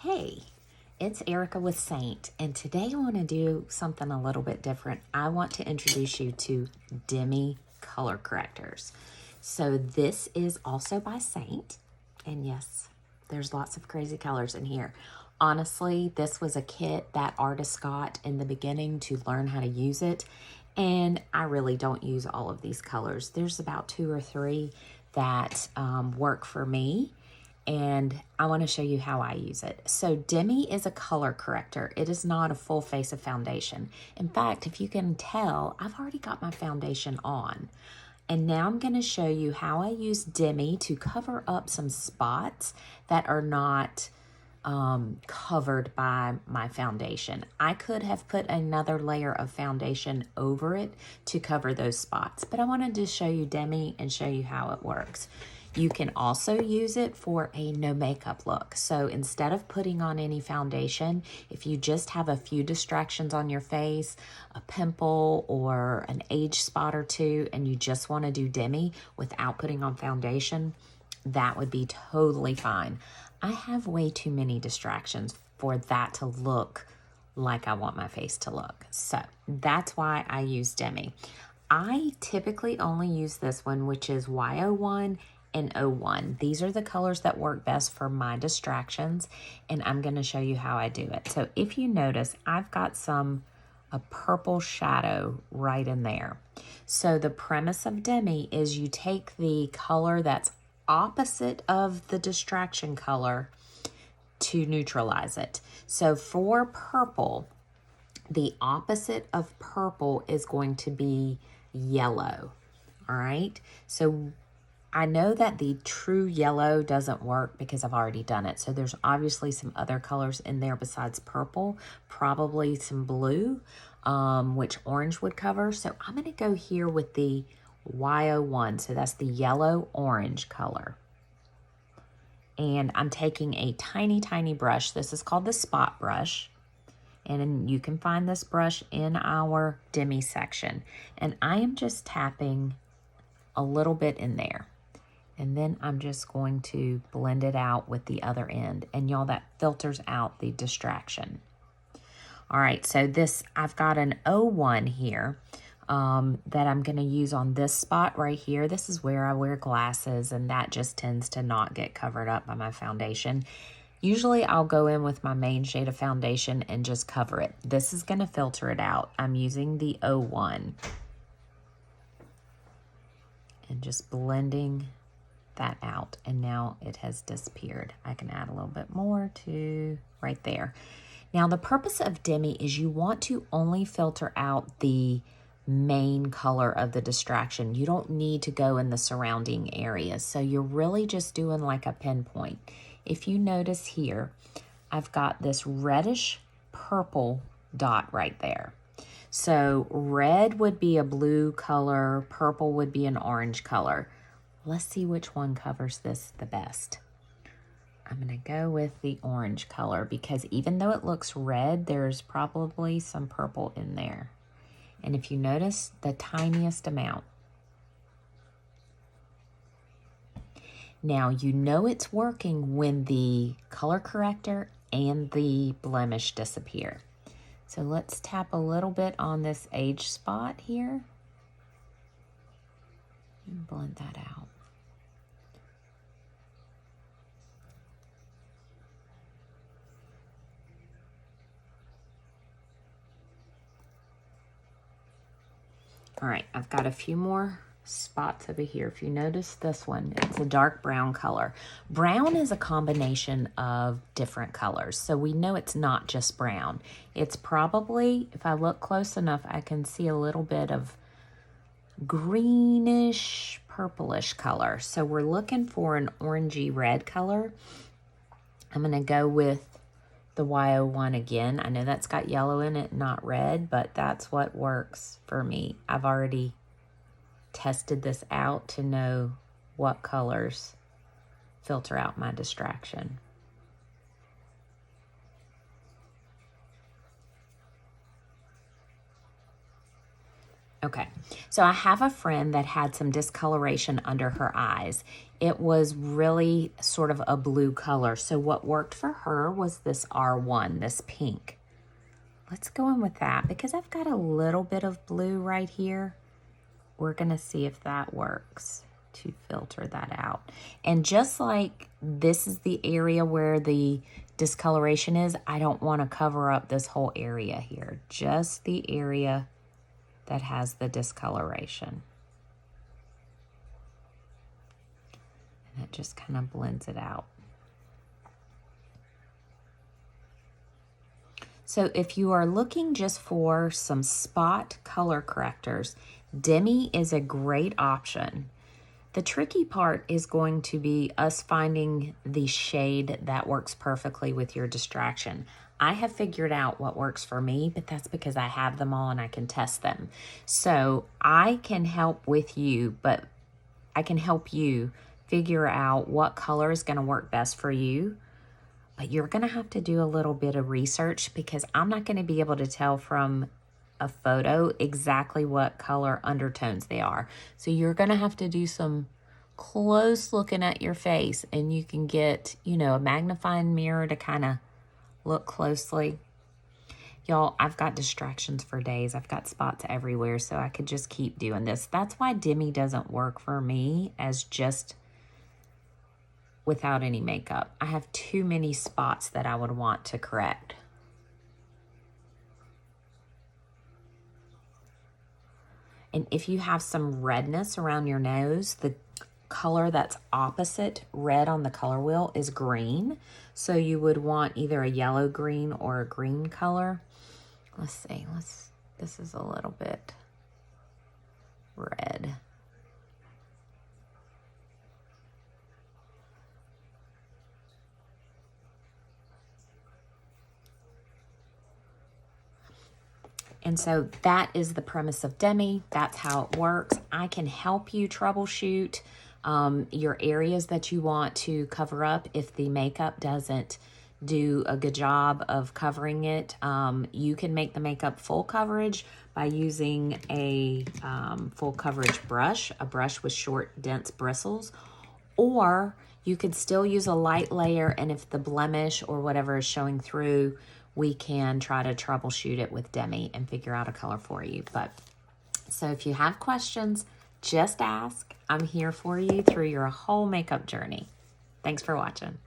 Hey, it's Erica with Saint, and today I want to do something a little bit different. I want to introduce you to Demi color correctors. So this is also by Saint, and yes, there's lots of crazy colors in here. Honestly, this was a kit that artist got in the beginning to learn how to use it, and I really don't use all of these colors. There's about 2 or 3 that work for me, and I want to show you how I use it. So Demi is a color corrector. It is not a full face of foundation. In fact, if you can tell, I've already got my foundation on. And now I'm going to show you how I use Demi to cover up some spots that are not covered by my foundation. I could have put another layer of foundation over it to cover those spots, but I wanted to show you Demi and show you how it works. You can also use it for a no makeup look. So instead of putting on any foundation, if you just have a few distractions on your face, a pimple or an age spot or two, and you just want to do Demi without putting on foundation, that would be totally fine. I have way too many distractions for that to look like I want my face to look. So that's why I use Demi. I typically only use this one, which is Y01 and 01. These are the colors that work best for my distractions, and I'm going to show you how I do it. So if you notice, I've got a purple shadow right in there. So the premise of Demi is you take the color that's opposite of the distraction color to neutralize it. So for purple, the opposite of purple is going to be yellow. All right, so I know that the true yellow doesn't work because I've already done it. So there's obviously some other colors in there besides purple, probably some blue, which orange would cover. So I'm going to go here with the Y01. So that's the yellow orange color. And I'm taking a tiny, tiny brush. This is called the spot brush. And you can find this brush in our Demi section. And I am just tapping a little bit in there. And then I'm just going to blend it out with the other end. And y'all, that filters out the distraction. All right, so this, I've got an 01 here that I'm gonna use on this spot right here. This is where I wear glasses, and that just tends to not get covered up by my foundation. Usually I'll go in with my main shade of foundation and just cover it. This is gonna filter it out. I'm using the 01 and just blending that out, and now it has disappeared. I can add a little bit more to right there. Now the purpose of Demi is you want to only filter out the main color of the distraction. You don't need to go in the surrounding areas. So you're really just doing like a pinpoint. If you notice here, I've got this reddish purple dot right there. So red would be a blue color, purple would be an orange color. Let's see which one covers this the best. I'm gonna go with the orange color because even though it looks red, there's probably some purple in there. And if you notice, the tiniest amount. Now you know it's working when the color corrector and the blemish disappear. So let's tap a little bit on this age spot here and blend that out. All right, I've got a few more spots over here. If you notice this one, it's a dark brown color. Brown is a combination of different colors, so we know it's not just brown. It's probably, if I look close enough, I can see a little bit of greenish, purplish color. So we're looking for an orangey red color. I'm gonna go with the Y01 again. I know that's got yellow in it, not red, but that's what works for me. I've already tested this out to know what colors filter out my distraction. Okay, so I have a friend that had some discoloration under her eyes. It was really sort of a blue color. So what worked for her was this R1, this pink. Let's go in with that because I've got a little bit of blue right here. We're gonna see if that works to filter that out. And just like this is the area where the discoloration is, I don't wanna cover up this whole area here, just the area that has the discoloration. And it just kind of blends it out. So if you are looking just for some spot color correctors, Demi is a great option. The tricky part is going to be us finding the shade that works perfectly with your distraction. I have figured out what works for me, but that's because I have them all and I can test them. So I can help with you, but I can help you figure out what color is going to work best for you. But you're going to have to do a little bit of research because I'm not going to be able to tell from a photo exactly what color undertones they are. So you're going to have to do some close looking at your face, and you can get, you know, a magnifying mirror to kind of look closely. Y'all, I've got distractions for days. I've got spots everywhere, so I could just keep doing this. That's why Demi doesn't work for me as just without any makeup. I have too many spots that I would want to correct. And if you have some redness around your nose, the color that's opposite red on the color wheel is green. So you would want either a yellow green or a green color. Let's see, this is a little bit red. And so that is the premise of Demi. That's how it works. I can help you troubleshoot your areas that you want to cover up if the makeup doesn't do a good job of covering it. You can make the makeup full coverage by using a full coverage brush, a brush with short, dense bristles, or you could still use a light layer, and if the blemish or whatever is showing through, we can try to troubleshoot it with Demi and figure out a color for you. But so if you have questions, just ask. I'm here for you through your whole makeup journey. Thanks for watching.